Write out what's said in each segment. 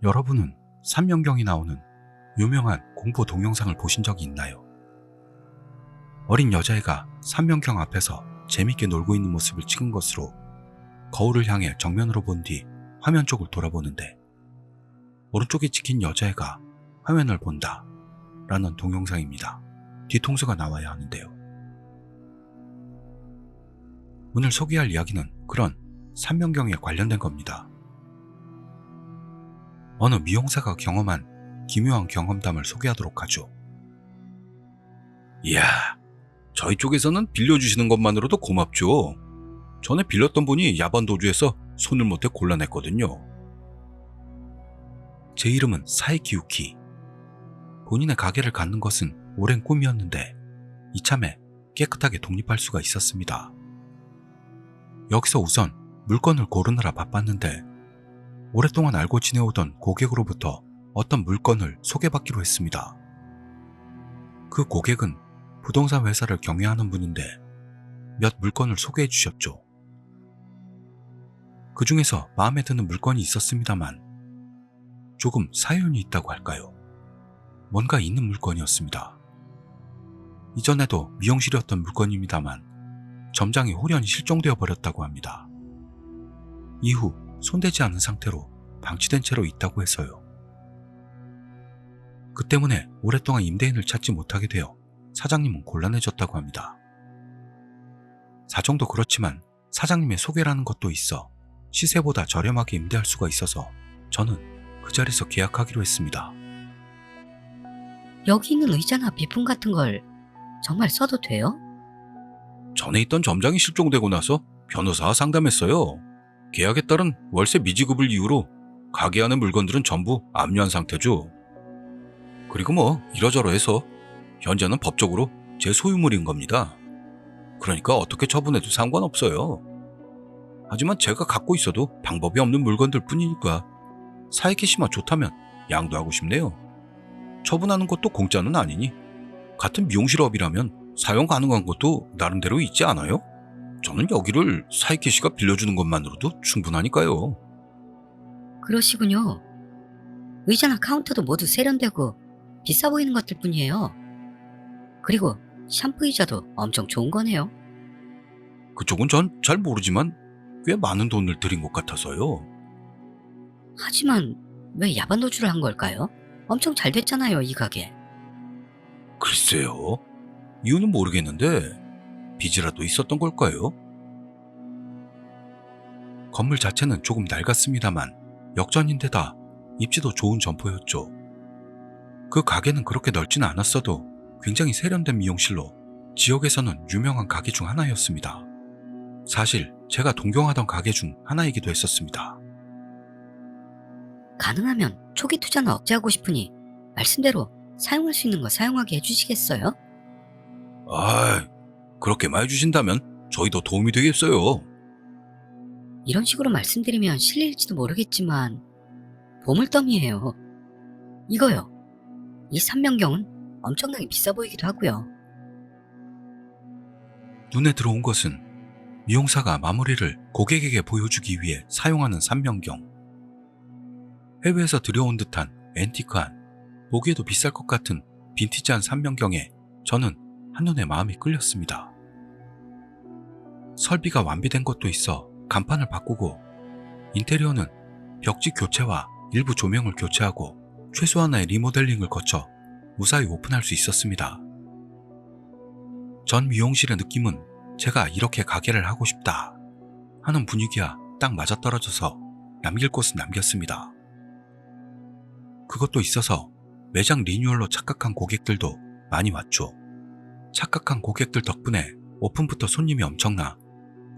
여러분은 삼명경이 나오는 유명한 공포 동영상을 보신 적이 있나요? 어린 여자애가 삼명경 앞에서 재밌게 놀고 있는 모습을 찍은 것으로 거울을 향해 정면으로 본 뒤 화면 쪽을 돌아보는데 오른쪽에 찍힌 여자애가 화면을 본다 라는 동영상입니다. 뒤통수가 나와야 하는데요. 오늘 소개할 이야기는 그런 삼명경에 관련된 겁니다. 어느 미용사가 경험한 기묘한 경험담을 소개하도록 하죠. 이야, 저희 쪽에서는 빌려주시는 것만으로도 고맙죠. 전에 빌렸던 분이 야반 도주해서 손을 못해 곤란했거든요. 제 이름은 사에키 유키. 본인의 가게를 갖는 것은 오랜 꿈이었는데 이참에 깨끗하게 독립할 수가 있었습니다. 여기서 우선 물건을 고르느라 바빴는데 오랫동안 알고 지내오던 고객으로부터 어떤 물건을 소개받기로 했습니다. 그 고객은 부동산 회사를 경영하는 분인데 몇 물건을 소개해 주셨죠. 그 중에서 마음에 드는 물건이 있었습니다만 조금 사연이 있다고 할까요? 뭔가 있는 물건이었습니다. 이전에도 미용실이었던 물건입니다만 점장이 홀연히 실종되어 버렸다고 합니다. 이후 손대지 않은 상태로 방치된 채로 있다고 해서요. 그 때문에 오랫동안 임대인을 찾지 못하게 되어 사장님은 곤란해졌다고 합니다. 사정도 그렇지만 사장님의 소개라는 것도 있어 시세보다 저렴하게 임대할 수가 있어서 저는 그 자리에서 계약하기로 했습니다. 여기 있는 의자나 비품 같은 걸 정말 써도 돼요? 전에 있던 점장이 실종되고 나서 변호사와 상담했어요. 계약에 따른 월세 미지급을 이유로 가게 안의 물건들은 전부 압류한 상태죠. 그리고 뭐 이러저러해서 현재는 법적으로 제 소유물인 겁니다. 그러니까 어떻게 처분해도 상관없어요. 하지만 제가 갖고 있어도 방법이 없는 물건들 뿐이니까 사이키 씨만 좋다면 양도하고 싶네요. 처분하는 것도 공짜는 아니니 같은 미용실업이라면 사용 가능한 것도 나름대로 있지 않아요? 저는 여기를 사이키 씨가 빌려주는 것만으로도 충분하니까요. 그러시군요. 의자나 카운터도 모두 세련되고 비싸 보이는 것들 뿐이에요. 그리고 샴푸 의자도 엄청 좋은 거네요. 그쪽은 전 잘 모르지만 꽤 많은 돈을 들인 것 같아서요. 하지만 왜 야반 도주를 한 걸까요? 엄청 잘 됐잖아요, 이 가게. 글쎄요. 이유는 모르겠는데 빚이라도 있었던 걸까요? 건물 자체는 조금 낡았습니다만 역전인데다 입지도 좋은 점포였죠. 그 가게는 그렇게 넓지는 않았어도 굉장히 세련된 미용실로 지역에서는 유명한 가게 중 하나였습니다. 사실 제가 동경하던 가게 중 하나이기도 했었습니다. 가능하면 초기 투자는 억제하고 싶으니 말씀대로 사용할 수 있는 거 사용하게 해주시겠어요? 아, 그렇게만 해주신다면 저희도 도움이 되겠어요. 이런 식으로 말씀드리면 실례일지도 모르겠지만 보물덤이에요. 이거요. 이 삼명경은 엄청나게 비싸 보이기도 하고요. 눈에 들어온 것은 미용사가 마무리를 고객에게 보여주기 위해 사용하는 삼명경. 해외에서 들여온 듯한 앤티크한, 보기에도 비쌀 것 같은 빈티지한 삼명경에 저는 한눈에 마음이 끌렸습니다. 설비가 완비된 것도 있어 간판을 바꾸고 인테리어는 벽지 교체와 일부 조명을 교체하고 최소한의 리모델링을 거쳐 무사히 오픈할 수 있었습니다. 전 미용실의 느낌은 제가 이렇게 가게를 하고 싶다 하는 분위기와 딱 맞아떨어져서 남길 곳은 남겼습니다. 그것도 있어서 매장 리뉴얼로 착각한 고객들도 많이 왔죠. 착각한 고객들 덕분에 오픈부터 손님이 엄청나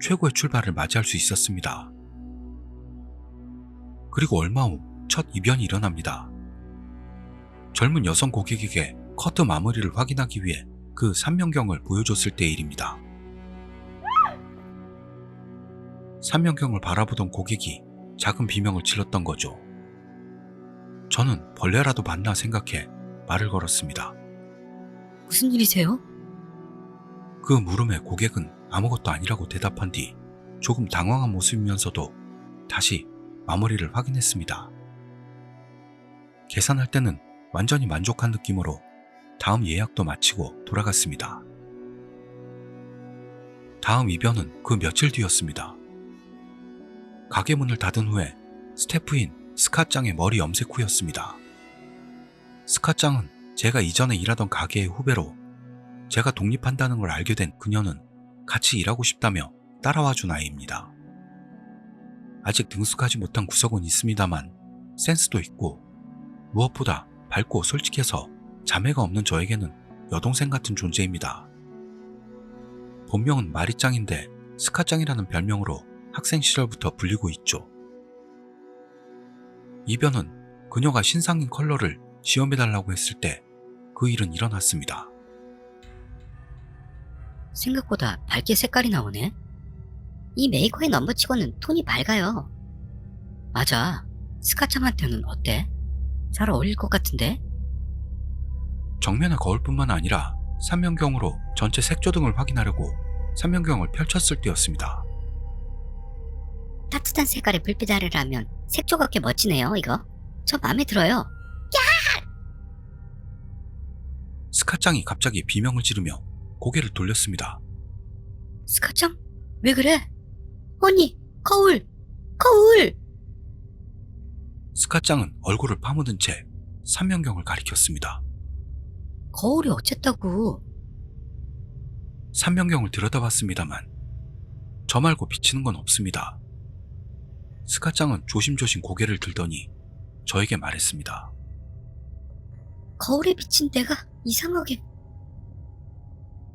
최고의 출발을 맞이할 수 있었습니다. 그리고 얼마 후 첫 이변이 일어납니다. 젊은 여성 고객에게 커트 마무리를 확인하기 위해 그 삼명경을 보여줬을 때의 일입니다. 삼명경을 바라보던 고객이 작은 비명을 질렀던 거죠. 저는 벌레라도 봤나 생각해 말을 걸었습니다. 무슨 일이세요? 그 물음에 고객은 아무것도 아니라고 대답한 뒤 조금 당황한 모습이면서도 다시 마무리를 확인했습니다. 계산할 때는 완전히 만족한 느낌으로 다음 예약도 마치고 돌아갔습니다. 다음 이변은 그 며칠 뒤였습니다. 가게 문을 닫은 후에 스태프인 스카짱의 머리 염색 후였습니다. 스카짱은 제가 이전에 일하던 가게의 후배로 제가 독립한다는 걸 알게 된 그녀는 같이 일하고 싶다며 따라와준 아이입니다. 아직 능숙하지 못한 구석은 있습니다만 센스도 있고 무엇보다 밝고 솔직해서 자매가 없는 저에게는 여동생 같은 존재입니다. 본명은 마리짱인데 스카짱이라는 별명으로 학생 시절부터 불리고 있죠. 이변은 그녀가 신상인 컬러를 시험해달라고 했을 때 그 일은 일어났습니다. 생각보다 밝게 색깔이 나오네. 이 메이커의 넘버치고는 톤이 밝아요. 맞아. 스카짱한테는 어때? 잘 어울릴 것 같은데? 정면의 거울뿐만 아니라 삼면경으로 전체 색조등을 확인하려고 삼면경을 펼쳤을 때였습니다. 따뜻한 색깔의 불빛 아래라면 색조가 꽤 멋지네요, 이거. 저 마음에 들어요. 스카짱이 갑자기 비명을 지르며 고개를 돌렸습니다. 스카짱? 왜 그래? 언니, 거울! 거울! 스카짱은 얼굴을 파묻은 채 삼면경을 가리켰습니다. 거울이 어쨌다고? 삼면경을 들여다봤습니다만 저 말고 비치는 건 없습니다. 스카짱은 조심조심 고개를 들더니 저에게 말했습니다. 거울에 비친 내가 이상하게.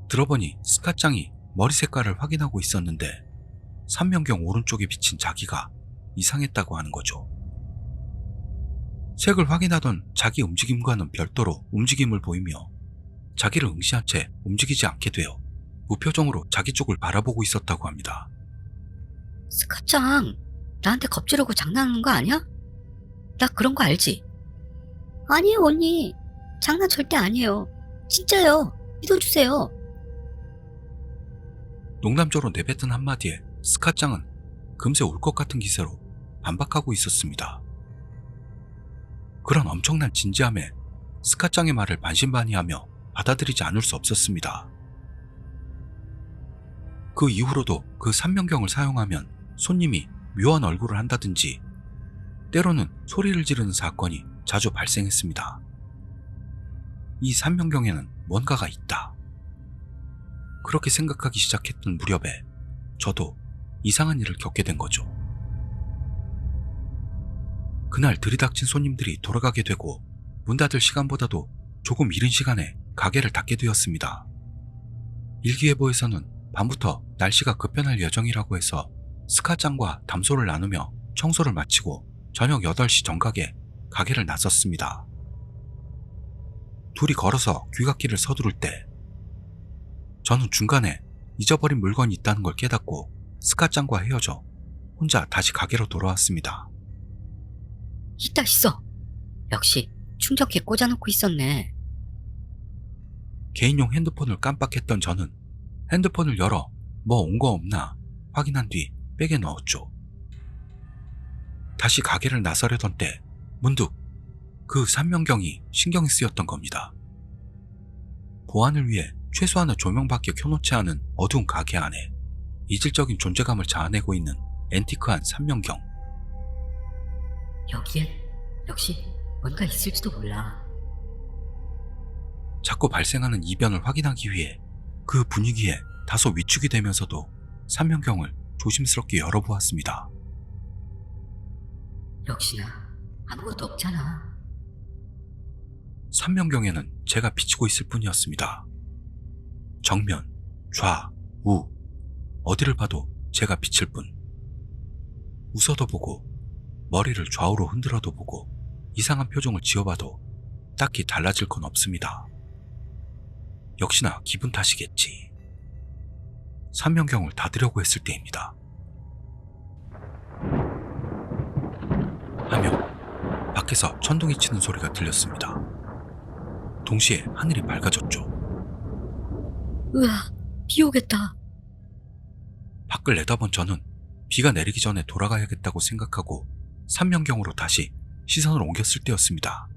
들어보니 스카짱이 머리 색깔을 확인하고 있었는데 삼면경 오른쪽에 비친 자기가 이상했다고 하는 거죠. 색을 확인하던 자기 움직임과는 별도로 움직임을 보이며 자기를 응시한 채 움직이지 않게 되어 무표정으로 자기 쪽을 바라보고 있었다고 합니다. 스카짱, 나한테 겁주려고 장난하는 거 아니야? 나 그런 거 알지? 아니에요, 언니. 장난 절대 아니에요. 진짜요. 믿어주세요. 농담조로 내뱉은 한마디에 스카짱은 금세 울 것 같은 기세로 반박하고 있었습니다. 그런 엄청난 진지함에 스카짱의 말을 반신반의하며 받아들이지 않을 수 없었습니다. 그 이후로도 그 삼면경을 사용하면 손님이 묘한 얼굴을 한다든지 때로는 소리를 지르는 사건이 자주 발생했습니다. 이 삼면경에는 뭔가가 있다. 그렇게 생각하기 시작했던 무렵에 저도 이상한 일을 겪게 된 거죠. 그날 들이닥친 손님들이 돌아가게 되고 문 닫을 시간보다도 조금 이른 시간에 가게를 닫게 되었습니다. 일기예보에서는 밤부터 날씨가 급변할 예정이라고 해서 스카짱과 담소를 나누며 청소를 마치고 저녁 8시 정각에 가게를 나섰습니다. 둘이 걸어서 귀갓길을 서두를 때 저는 중간에 잊어버린 물건이 있다는 걸 깨닫고 스카짱과 헤어져 혼자 다시 가게로 돌아왔습니다. 있다 있어. 역시 충전기에 꽂아놓고 있었네. 개인용 핸드폰을 깜빡했던 저는 핸드폰을 열어 뭐 온 거 없나 확인한 뒤 백에 넣었죠. 다시 가게를 나서려던 때 문득 그 삼면경이 신경이 쓰였던 겁니다. 보안을 위해 최소한의 조명밖에 켜놓지 않은 어두운 가게 안에 이질적인 존재감을 자아내고 있는 앤티크한 삼면경. 여기엔 역시 뭔가 있을지도 몰라. 자꾸 발생하는 이변을 확인하기 위해 그 분위기에 다소 위축이 되면서도 삼면경을 조심스럽게 열어보았습니다. 역시나 아무것도 없잖아. 삼면경에는 제가 비치고 있을 뿐이었습니다. 정면, 좌, 우, 어디를 봐도 제가 비칠 뿐. 웃어도 보고 머리를 좌우로 흔들어도 보고 이상한 표정을 지어봐도 딱히 달라질 건 없습니다. 역시나 기분 탓이겠지. 삼면경을 닫으려고 했을 때입니다. 하며 밖에서 천둥이 치는 소리가 들렸습니다. 동시에 하늘이 맑아졌죠. 으아, 비 오겠다. 밖을 내다본 저는 비가 내리기 전에 돌아가야겠다고 생각하고 삼명경으로 다시 시선을 옮겼을 때였습니다.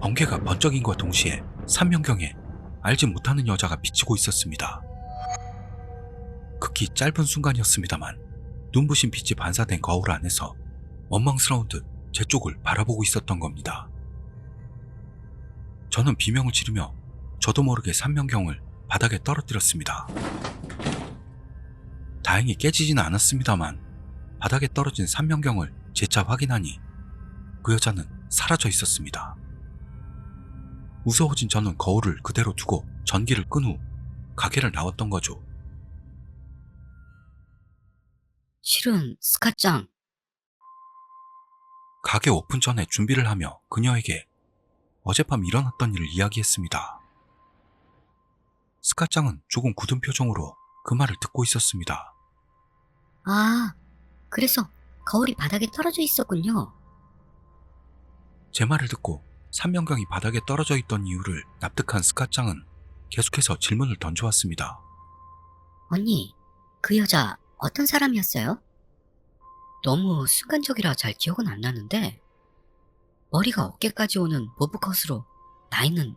번개가 번쩍임과 동시에 삼명경에 알지 못하는 여자가 비치고 있었습니다. 극히 짧은 순간이었습니다만 눈부신 빛이 반사된 거울 안에서 원망스러운 듯 제 쪽을 바라보고 있었던 겁니다. 저는 비명을 지르며 저도 모르게 삼명경을 바닥에 떨어뜨렸습니다. 다행히 깨지지는 않았습니다만 바닥에 떨어진 삼명경을 재차 확인하니 그 여자는 사라져 있었습니다. 무서워진 저는 거울을 그대로 두고 전기를 끈 후 가게를 나왔던 거죠. 실은 스카짱, 가게 오픈 전에 준비를 하며 그녀에게 어젯밤 일어났던 일을 이야기했습니다. 스카짱은 조금 굳은 표정으로 그 말을 듣고 있었습니다. 아, 그래서 거울이 바닥에 떨어져 있었군요. 제 말을 듣고 삼명경이 바닥에 떨어져 있던 이유를 납득한 스카짱은 계속해서 질문을 던져왔습니다. 언니, 그 여자 어떤 사람이었어요? 너무 순간적이라 잘 기억은 안 나는데 머리가 어깨까지 오는 보브컷으로 나이는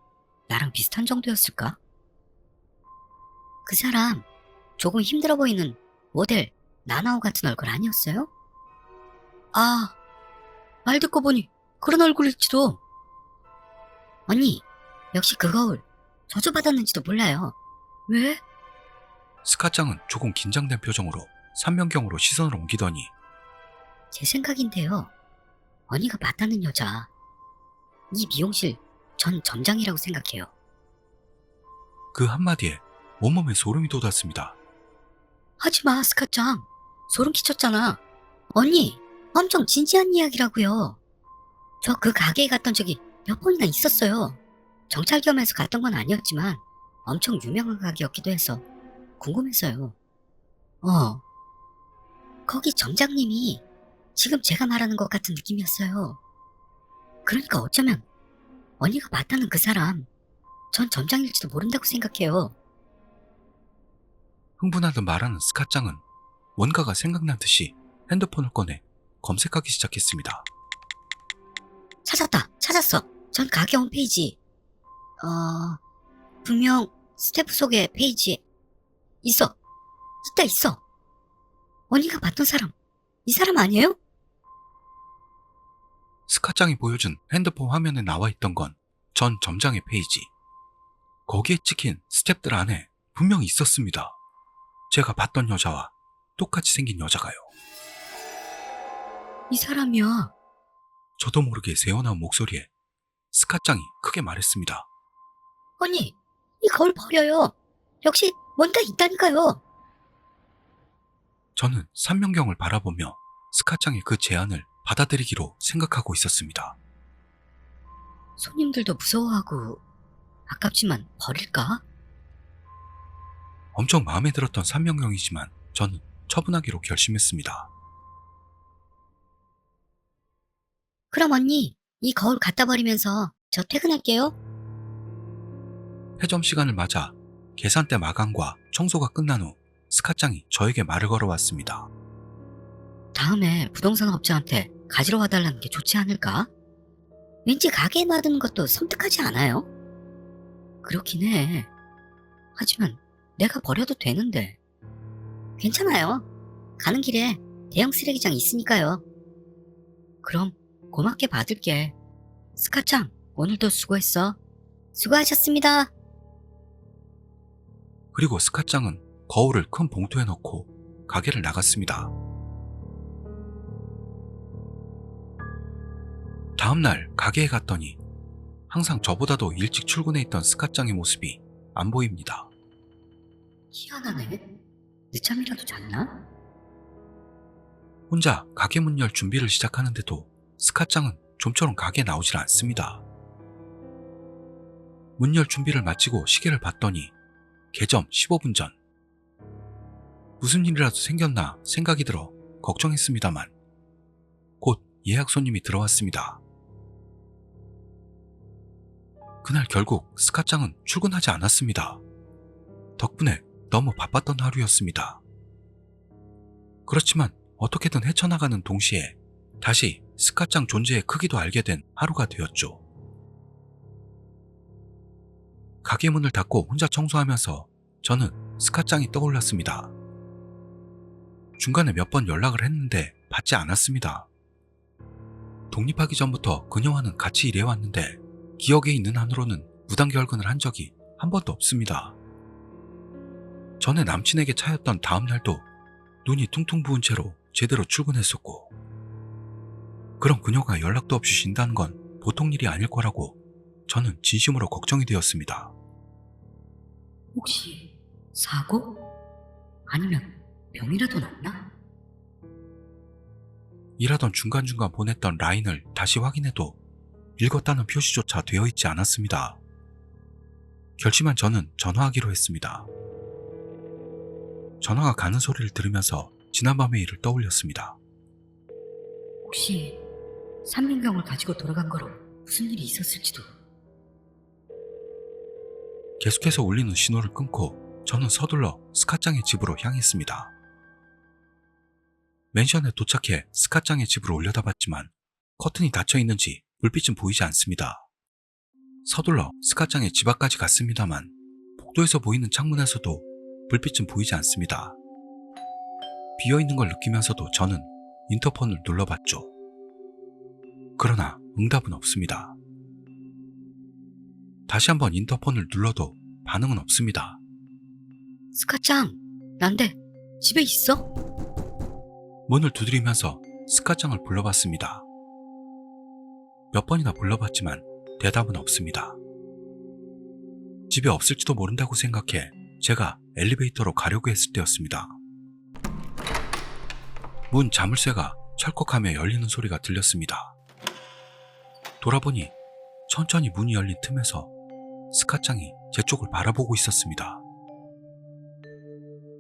나랑 비슷한 정도였을까? 그 사람 조금 힘들어 보이는 모델 나나오 같은 얼굴 아니었어요? 아, 말 듣고 보니 그런 얼굴일지도. 언니, 역시 그 거울 저주받았는지도 몰라요. 왜? 스카짱은 조금 긴장된 표정으로 삼명경으로 시선을 옮기더니 제 생각인데요. 언니가 봤다는 여자, 이 미용실 전 점장이라고 생각해요. 그 한마디에 온몸에 소름이 돋았습니다. 하지마, 스카짱. 소름 끼쳤잖아. 언니, 엄청 진지한 이야기라고요. 저 그 가게에 갔던 적이 몇 번이나 있었어요. 정찰 겸해서 갔던 건 아니었지만 엄청 유명한 가게였기도 해서 궁금해서요. 거기 점장님이 지금 제가 말하는 것 같은 느낌이었어요. 그러니까 어쩌면 언니가 봤다는 그 사람, 전 점장일지도 모른다고 생각해요. 흥분하듯 말하는 스카짱은 뭔가가 생각난 듯이 핸드폰을 꺼내 검색하기 시작했습니다. 찾았어. 전 가게 홈페이지. 분명 스태프 소개 페이지에 있어. 언니가 봤던 사람, 이 사람 아니에요? 스카짱이 보여준 핸드폰 화면에 나와 있던 건 전 점장의 페이지. 거기에 찍힌 스탭들 안에 분명히 있었습니다. 제가 봤던 여자와 똑같이 생긴 여자가요. 이 사람이야. 저도 모르게 새어나온 목소리에 스카짱이 크게 말했습니다. 언니, 이 거울 버려요. 역시 뭔가 있다니까요. 저는 삼명경을 바라보며 스카짱의 그 제안을 받아들이기로 생각하고 있었습니다. 손님들도 무서워하고 아깝지만 버릴까? 엄청 마음에 들었던 삼명경이지만 저는 처분하기로 결심했습니다. 그럼 언니, 이 거울 갖다 버리면서 저 퇴근할게요. 회점 시간을 맞아 계산대 마감과 청소가 끝난 후 스카짱이 저에게 말을 걸어왔습니다. 다음에 부동산 업자한테 가지러 와달라는 게 좋지 않을까? 왠지 가게에 놔두는 것도 섬뜩하지 않아요? 그렇긴 해. 하지만 내가 버려도 되는데. 괜찮아요. 가는 길에 대형 쓰레기장 있으니까요. 그럼 고맙게 받을게. 스카짱, 오늘도 수고했어. 수고하셨습니다. 그리고 스카짱은 거울을 큰 봉투에 넣고 가게를 나갔습니다. 다음날 가게에 갔더니 항상 저보다도 일찍 출근해 있던 스카짱의 모습이 안 보입니다. 희한하네. 늦잠이라도 잤나? 혼자 가게 문 열 준비를 시작하는데도 스카짱은 좀처럼 가게에 나오질 않습니다. 문 열 준비를 마치고 시계를 봤더니 개점 15분 전. 무슨 일이라도 생겼나 생각이 들어 걱정했습니다만 곧 예약 손님이 들어왔습니다. 그날 결국 스카짱은 출근하지 않았습니다. 덕분에 너무 바빴던 하루였습니다. 그렇지만 어떻게든 헤쳐나가는 동시에 다시 스카짱 존재의 크기도 알게 된 하루가 되었죠. 가게 문을 닫고 혼자 청소하면서 저는 스카짱이 떠올랐습니다. 중간에 몇 번 연락을 했는데 받지 않았습니다. 독립하기 전부터 그녀와는 같이 일해왔는데 기억에 있는 한으로는 무단결근을 한 적이 한 번도 없습니다. 전에 남친에게 차였던 다음 날도 눈이 퉁퉁 부은 채로 제대로 출근했었고, 그럼 그녀가 연락도 없이 쉰다는 건 보통 일이 아닐 거라고 저는 진심으로 걱정이 되었습니다. 혹시 사고? 아니면 병이라도 났나? 일하던 중간중간 보냈던 라인을 다시 확인해도 읽었다는 표시조차 되어 있지 않았습니다. 결심한 저는 전화하기로 했습니다. 전화가 가는 소리를 들으면서 지난밤의 일을 떠올렸습니다. 혹시 삼민경을 가지고 돌아간 거로 무슨 일이 있었을지도. 계속해서 울리는 신호를 끊고 저는 서둘러 스카짱의 집으로 향했습니다. 맨션에 도착해 스카짱의 집으로 올려다봤지만 커튼이 닫혀 있는지 불빛은 보이지 않습니다. 서둘러 스카짱의 집 앞까지 갔습니다만 복도에서 보이는 창문에서도 불빛은 보이지 않습니다. 비어있는 걸 느끼면서도 저는 인터폰을 눌러봤죠. 그러나 응답은 없습니다. 다시 한번 인터폰을 눌러도 반응은 없습니다. 스카짱, 난데 집에 있어? 문을 두드리면서 스카짱을 불러봤습니다. 몇 번이나 불러봤지만 대답은 없습니다. 집에 없을지도 모른다고 생각해 제가 엘리베이터로 가려고 했을 때였습니다. 문 자물쇠가 철컥하며 열리는 소리가 들렸습니다. 돌아보니 천천히 문이 열린 틈에서 스카짱이 제 쪽을 바라보고 있었습니다.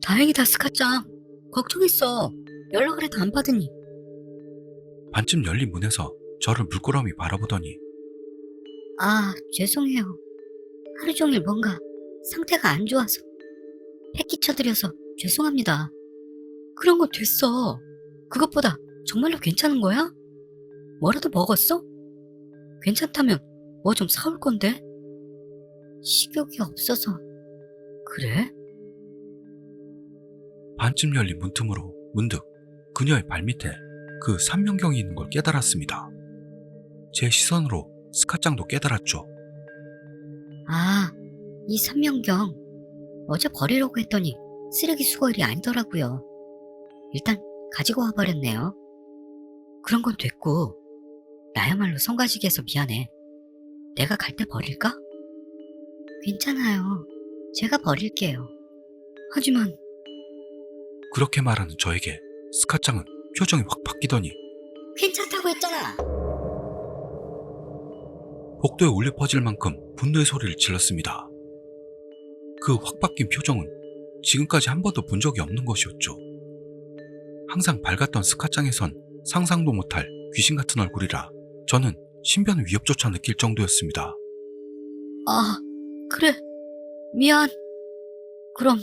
다행이다, 스카짱. 걱정했어. 연락을 해도 안 받으니. 반쯤 열린 문에서 저를 물끄러미 바라보더니 아, 죄송해요. 하루 종일 뭔가 상태가 안 좋아서 해 끼쳐드려서 죄송합니다. 그런 거 됐어. 그것보다 정말로 괜찮은 거야? 뭐라도 먹었어? 괜찮다면 뭐 좀 사올 건데? 식욕이 없어서. 그래? 반쯤 열린 문틈으로 문득 그녀의 발밑에 그 삼명경이 있는 걸 깨달았습니다. 제 시선으로 스카짱도 깨달았죠. 아, 이 삼명경 어제 버리려고 했더니 쓰레기 수거일이 아니더라고요. 일단 가지고 와버렸네요. 그런 건 됐고, 나야말로 성가시게해서 미안해. 내가 갈 때 버릴까? 괜찮아요. 제가 버릴게요. 하지만 그렇게 말하는 저에게 스카짱은 표정이 확 바뀌더니 괜찮다고 했잖아. 복도에 울려 퍼질 만큼 분노의 소리를 질렀습니다. 그 확 바뀐 표정은 지금까지 한 번도 본 적이 없는 것이었죠. 항상 밝았던 스카짱에선 상상도 못할 귀신 같은 얼굴이라 저는 신변의 위협조차 느낄 정도였습니다. 아, 그래. 미안. 그럼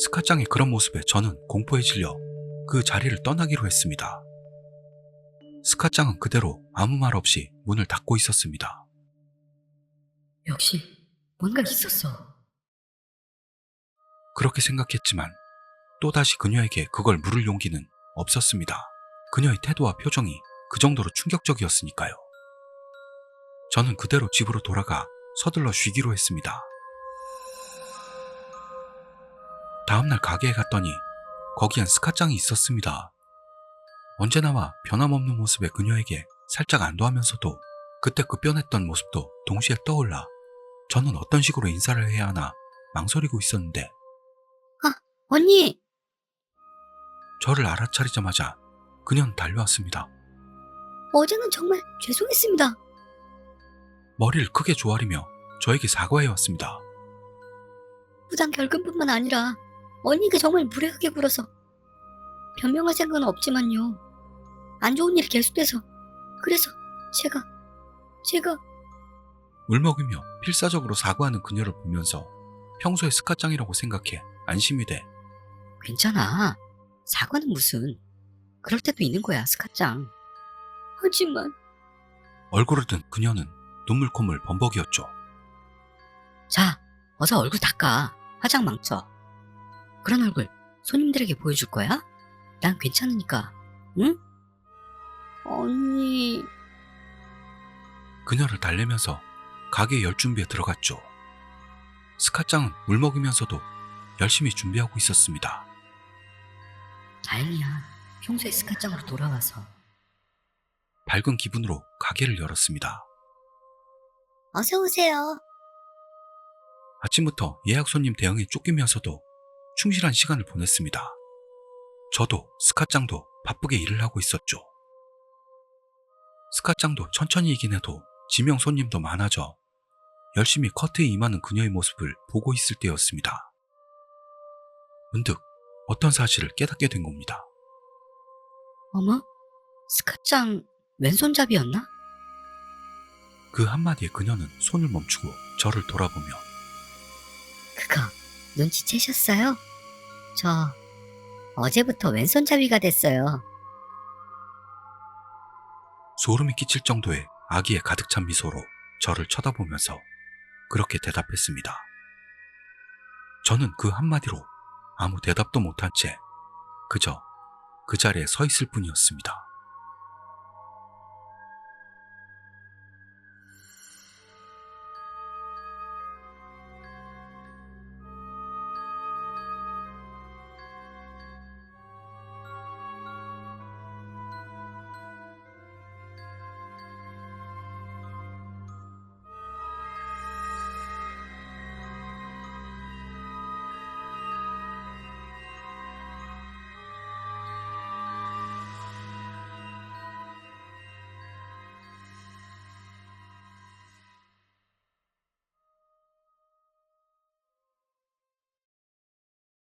스카짱의 그런 모습에 저는 공포에 질려 그 자리를 떠나기로 했습니다. 스카짱은 그대로 아무 말 없이 문을 닫고 있었습니다. 역시 뭔가 있었어. 그렇게 생각했지만 또다시 그녀에게 그걸 물을 용기는 없었습니다. 그녀의 태도와 표정이 그 정도로 충격적이었으니까요. 저는 그대로 집으로 돌아가 서둘러 쉬기로 했습니다. 다음날 가게에 갔더니 거기엔 스카짱이 있었습니다. 언제나와 변함없는 모습의 그녀에게 살짝 안도하면서도 그때 급변했던 모습도 동시에 떠올라 저는 어떤 식으로 인사를 해야 하나 망설이고 있었는데 언니! 저를 알아차리자마자 그녀는 달려왔습니다. 어제는 정말 죄송했습니다. 머리를 크게 조아리며 저에게 사과해왔습니다. 부당 결근뿐만 아니라 언니가 정말 무례하게 굴어서 변명할 생각은 없지만요. 안 좋은 일이 계속돼서 그래서 제가 울먹이며 필사적으로 사과하는 그녀를 보면서 평소에 스카짱이라고 생각해 안심이 돼. 괜찮아. 사과는 무슨. 그럴 때도 있는 거야, 스카짱. 하지만 얼굴을 든 그녀는 눈물 콧물 범벅이었죠. 자, 어서 얼굴 닦아. 화장 망쳐. 그런 얼굴 손님들에게 보여줄 거야? 난 괜찮으니까. 응? 언니... 그녀를 달래면서 가게 열 준비에 들어갔죠. 스카짱은 물 먹으면서도 열심히 준비하고 있었습니다. 다행이야. 평소에 스카짱으로 돌아와서. 밝은 기분으로 가게를 열었습니다. 어서 오세요. 아침부터 예약 손님 대응에 쫓기면서도 충실한 시간을 보냈습니다. 저도 스카짱도 바쁘게 일을 하고 있었죠. 스카짱도 천천히이긴 해도 지명 손님도 많아져 열심히 커트에 임하는 그녀의 모습을 보고 있을 때였습니다. 문득 어떤 사실을 깨닫게 된 겁니다. 어머? 스카짱 왼손잡이였나? 그 한마디에 그녀는 손을 멈추고 저를 돌아보며 그거 눈치채셨어요? 저 어제부터 왼손잡이가 됐어요. 소름이 끼칠 정도의 아기에 가득 찬 미소로 저를 쳐다보면서 그렇게 대답했습니다. 저는 그 한마디로 아무 대답도 못한 채 그저 그 자리에 서 있을 뿐이었습니다.